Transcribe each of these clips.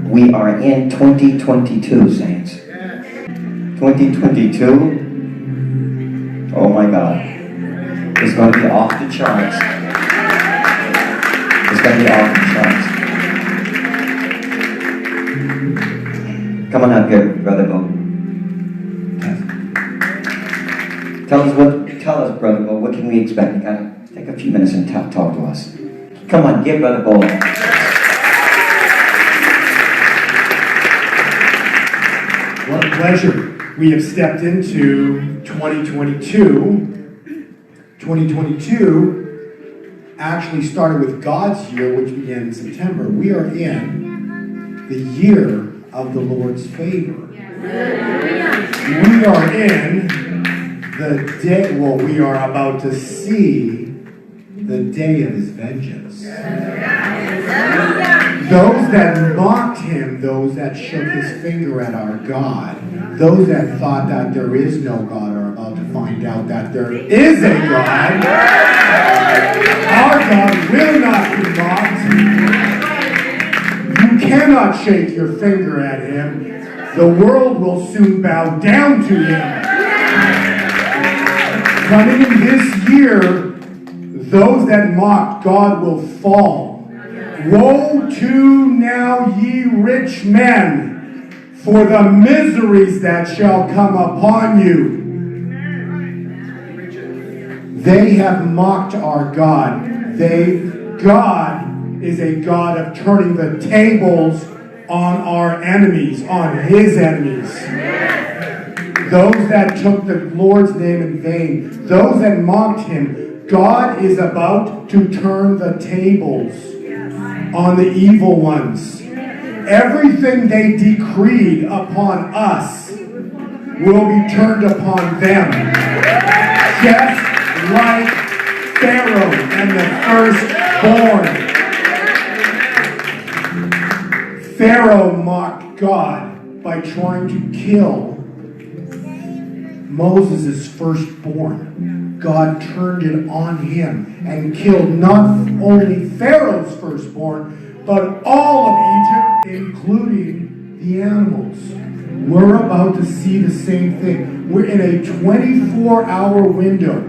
We are in 2022, saints. 2022, oh my God, it's going to be off the charts. It's going to be off the charts. Come on up here, Brother Bo. Tell us, Brother Bo, what can we expect? You gotta take a few minutes and talk to us. Come on, give Brother Bo. What a pleasure. We have stepped into 2022. 2022 actually started with God's year, which began in September. We are in the year of the Lord's favor. We are in the day, we are about to see the day of his vengeance. Those that mocked him, those that shook his finger at our God, those that thought that there is no God are about to find out that there is a God. Our God will not be mocked. You cannot shake your finger at him. The world will soon bow down to him. Coming in this year, those that mocked God will fall. Woe to now, ye rich men, for the miseries that shall come upon you. They have mocked our God. God is a God of turning the tables on our enemies, on his enemies. Those that took the Lord's name in vain, those that mocked him, God is about to turn the tables on the evil ones. Everything they decreed upon us will be turned upon them. Just like Pharaoh and the firstborn. Pharaoh mocked God by trying to kill Moses' firstborn. God turned it on him and killed not only Pharaoh's firstborn, but all of Egypt, including the animals. We're about to see the same thing. We're in a 24-hour window.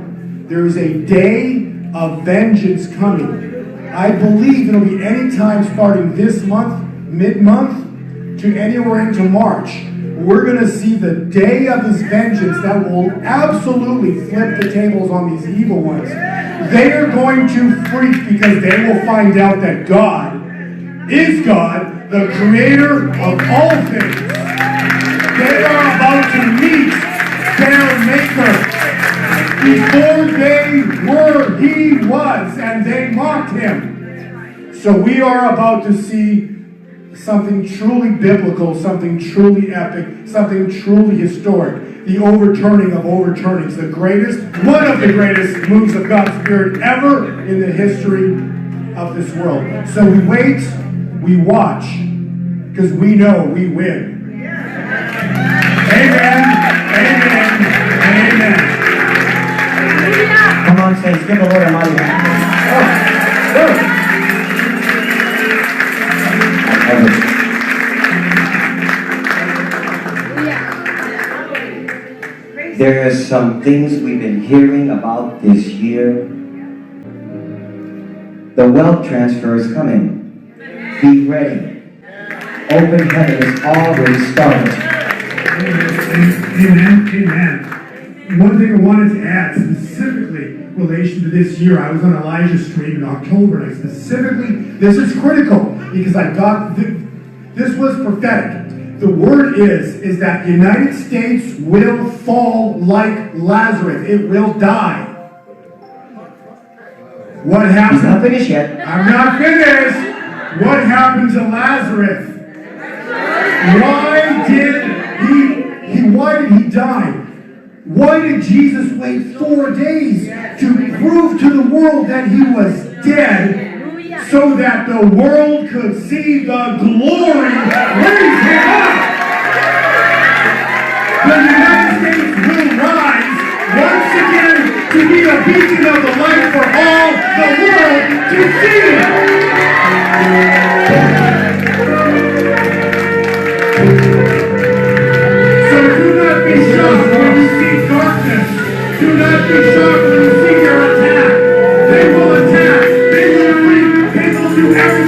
There is a day of vengeance coming. I believe it'll be any time starting this month, mid-month, to anywhere into March. We're going to see the day of his vengeance that will absolutely flip the tables on these evil ones. They are going to freak because they will find out that God is God, the creator of all things. They are about to meet their maker. Before they were, he was, and they mocked him. So we are about to see something truly biblical, something truly epic, something truly historic. The overturning of overturnings. The greatest, one of the greatest moves of God's Spirit ever in the history of this world. So we wait, we watch, because we know we win. Amen, amen, and amen. Come on, saints, give the Lord a mighty hand. There are some things we've been hearing about this year. The wealth transfer is coming. Be ready. Open heaven is already started. Amen, amen. One thing I wanted to add, specifically in relation to this year, I was on Elijah's stream in October, and I specifically, this is critical, because I got, this was prophetic. The word is that the United States will fall like Lazarus. It will die. What happened? He's not finished yet. I'm not finished. What happened to Lazarus? Why did he die? Why did Jesus wait 4 days to prove to the world that he was dead, so that the world could see the glory raise him up? The United States will rise once again to be a beacon of the light for all the world to see.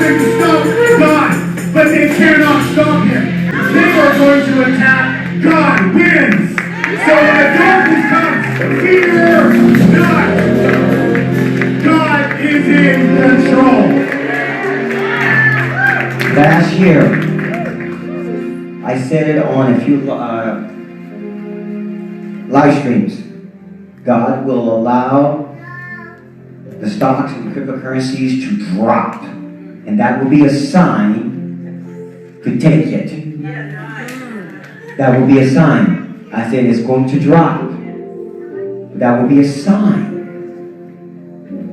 them to stop God, but they cannot stop him. They are going to attack. God wins. So when the darkness comes, fear not. God is in control. Last year, I said it on a few live streams. God will allow the stocks and cryptocurrencies to drop, and that will be a sign to take it. That will be a sign. I said it's going to drop. That will be a sign.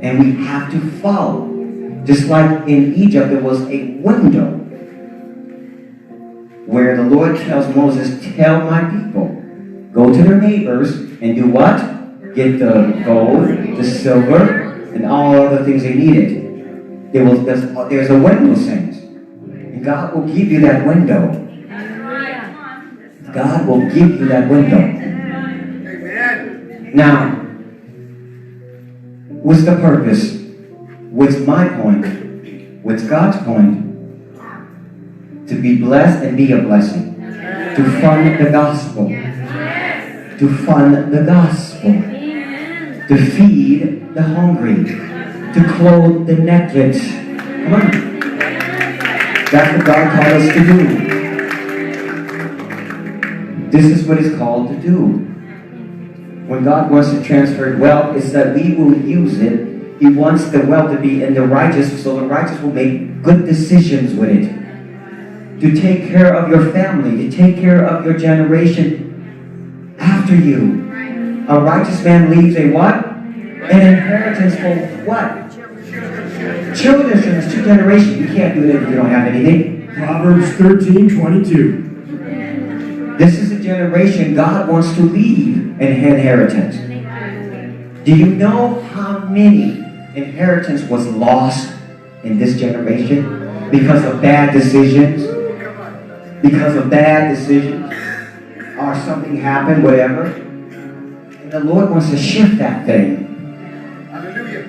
And we have to follow. Just like in Egypt, there was a window where the Lord tells Moses, tell my people, go to their neighbors and do what? Get the gold, the silver, and all other things they needed. There's a window, saints. And God will give you that window. God will give you that window. Now, what's the purpose? What's my point? What's God's point? To be blessed and be a blessing. To fund the gospel. To fund the gospel. To feed the hungry. To clothe the naked. Come on. That's what God called us to do. This is what it's called to do. When God wants to transfer wealth, it's that we will use it. He wants the wealth to be in the righteous, so the righteous will make good decisions with it. To take care of your family, to take care of your generation after you. A righteous man leaves a what? An inheritance for what? Children, it's two generations. You can't do it if you don't have anything. Proverbs 13:22. This is a generation God wants to leave an inheritance. Do you know how many inheritance was lost in this generation because of bad decisions? Because of bad decisions, or something happened, whatever. And the Lord wants to shift that thing.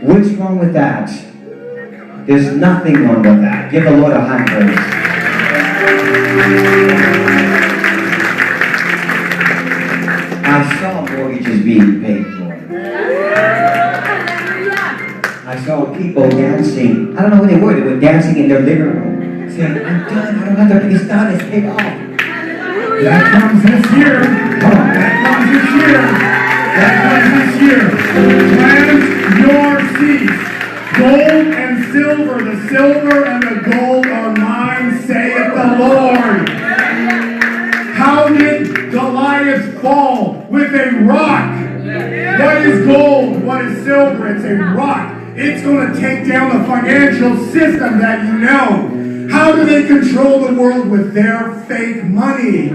What's wrong with that? There's nothing wrong with that. Give the Lord a high praise. I saw mortgages being paid for. I saw people dancing. I don't know who they were. They were dancing in their living room, saying, I'm done. I don't have to pay. It's done. It's paid off. That comes this year. Come on. That comes this year. That comes this year. Plant your seeds. Gold and silver. The silver and the gold are mine, saith the Lord. How did Goliath fall? With a rock. What is gold? What is silver? It's a rock. It's going to take down the financial system that you know. How do they control the world? With their fake money.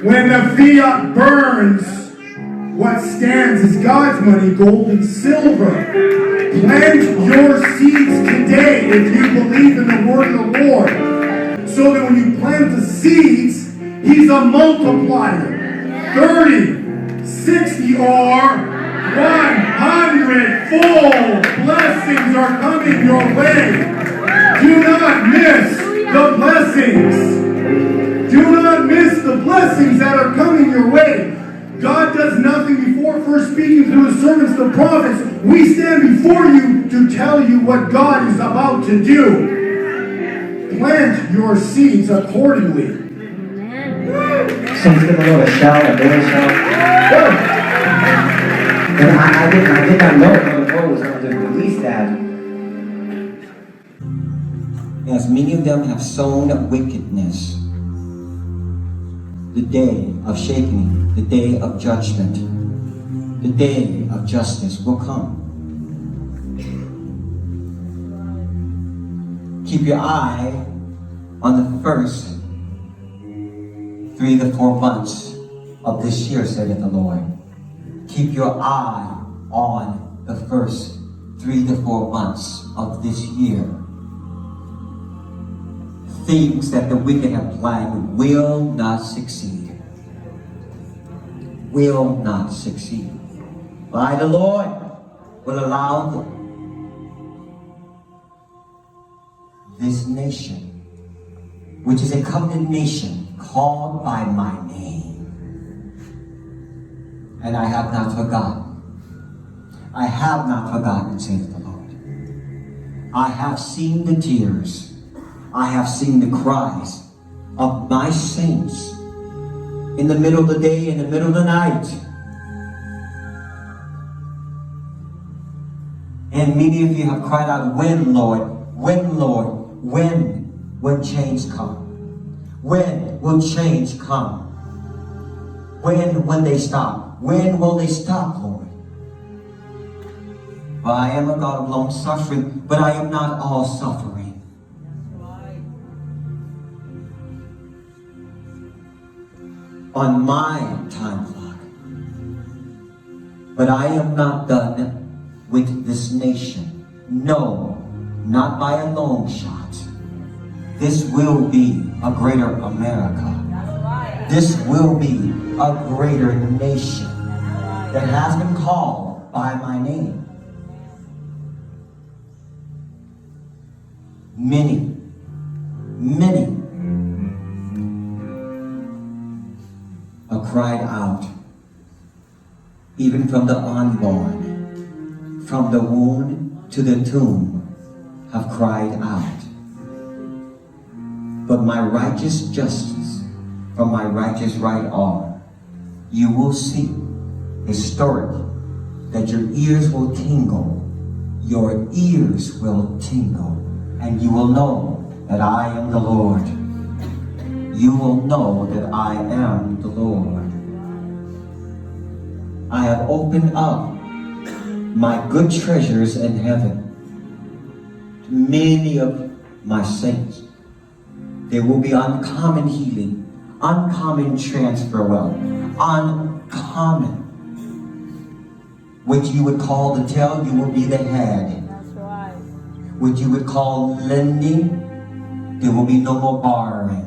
When the fiat burns, what stands is God's money, gold and silver. Plant your seeds today if you believe in the word of the Lord. So that when you plant the seeds, He's a multiplier. 30, 60, or 100-fold blessings are coming your way. Do not miss the blessings. Do not miss the blessings that are coming your way. God does nothing before first speaking through His servants, the prophets. We stand before you to tell you what God is about to do. Plant your seeds accordingly. Saints, give the Lord a shout, a big shout. And I did not know when the Lord was going to release that. As many of them have sown wickedness, the day of shaking, the day of judgment, the day of justice will come. Keep your eye on the first 3 to 4 months of this year, saith the Lord. Keep your eye on the first 3 to 4 months of this year. Things that the wicked have planned will not succeed. Will not succeed. Why the Lord will allow this nation, which is a covenant nation called by my name. And I have not forgotten. I have not forgotten, saith the Lord. I have seen the tears. I have seen the cries of my saints in the middle of the day, in the middle of the night. And many of you have cried out, when, Lord? When, Lord? When will change come? When will change come? When will they stop? When will they stop, Lord? For I am a God of long suffering, but I am not all suffering. On my time clock. But I am not done with this nation. No, not by a long shot. This will be a greater America. This will be a greater nation that has been called by my name. Many are cried out, even from the unborn, from the womb to the tomb, have cried out. But my righteous justice, from my righteous right arm, you will see a story that your ears will tingle. Your ears will tingle. And you will know that I am the Lord. You will know that I am the Lord. I have opened up my good treasures in heaven to many of my saints. There will be uncommon healing, uncommon transfer wealth, uncommon. What you would call the tail, you will be the head. What you would call lending, there will be no more borrowing.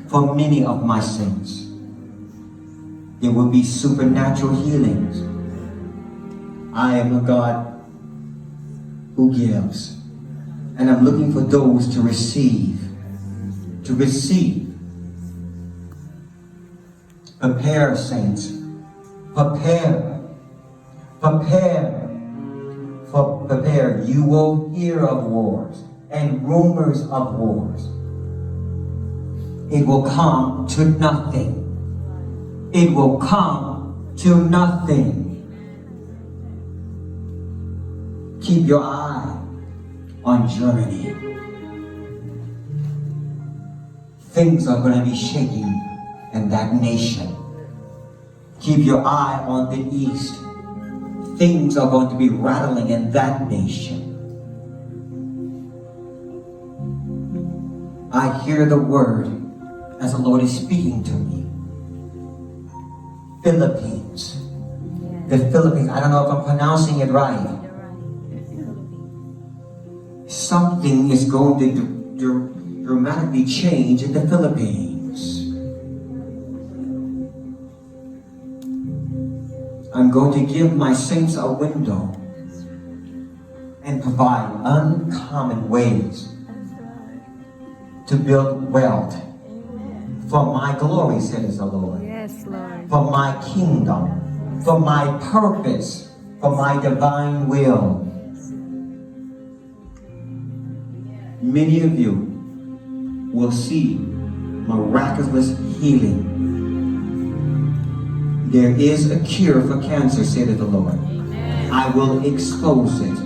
For many of my saints, there will be supernatural healings. I am a God who gives, and I'm looking for those to receive. To receive. Prepare, saints. Prepare. Prepare. Prepare. You will hear of wars and rumors of wars. It will come to nothing. It will come to nothing. Keep your eye on Germany. Things are going to be shaking in that nation. Keep your eye on the East. Things are going to be rattling in that nation. I hear the word as the Lord is speaking to me. Philippines. The Philippines. I don't know if I'm pronouncing it right. Something is going to dramatically change in the Philippines. I'm going to give my saints a window and provide uncommon ways to build wealth for my glory, says the Lord. Yes, Lord. For my kingdom, for my purpose, for my divine will. Many of you will see miraculous healing. There is a cure for cancer, said the Lord. Amen. I will expose it.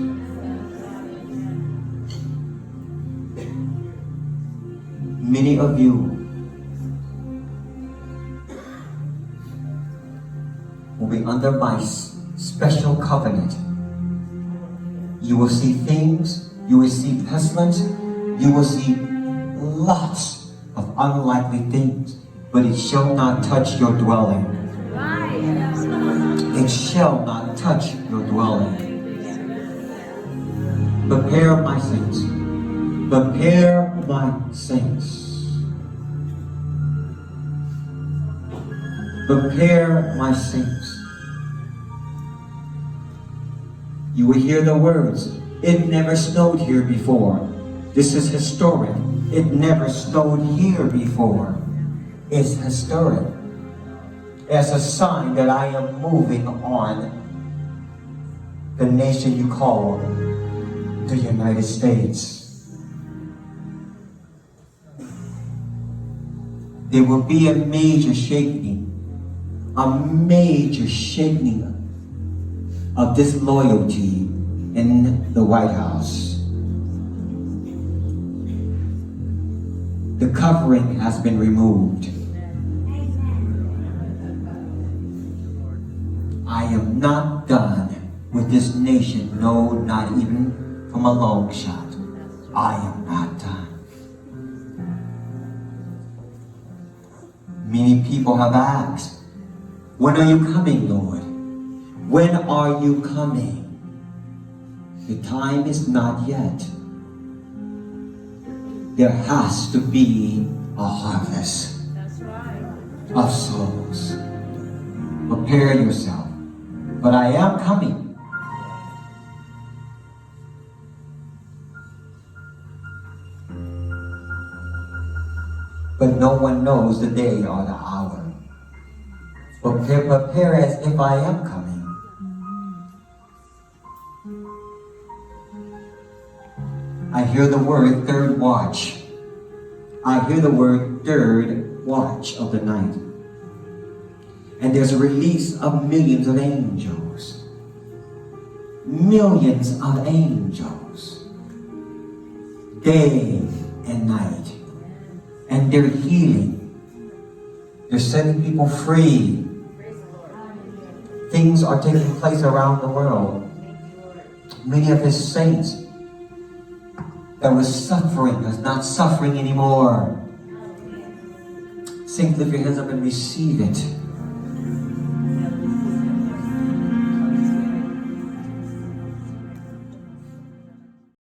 Many of you will be under my special covenant. You will see things, you will see pestilence, you will see lots of unlikely things, but it shall not touch your dwelling. It shall not touch your dwelling. Prepare my saints. Prepare my saints. Prepare my saints. You will hear the words, it never snowed here before. This is historic. It never snowed here before. It's historic. As a sign that I am moving on the nation you call the United States. There will be a major shaking of disloyalty in the White House. The covering has been removed. I am not done with this nation, no, not even from a long shot. I am not done. Many people have asked, when are you coming, Lord? When are you coming? The time is not yet. There has to be a harvest of souls. Prepare yourself. But I am coming. But no one knows the day or the hour. Prepare as if I am coming. I hear the word third watch. I hear the word third watch of the night. And there's a release of millions of angels. Millions of angels. Day and night. And they're healing. They're setting people free. Things are taking place around the world. Many of his saints that was suffering is not suffering anymore. Saints, lift your hands up and receive it.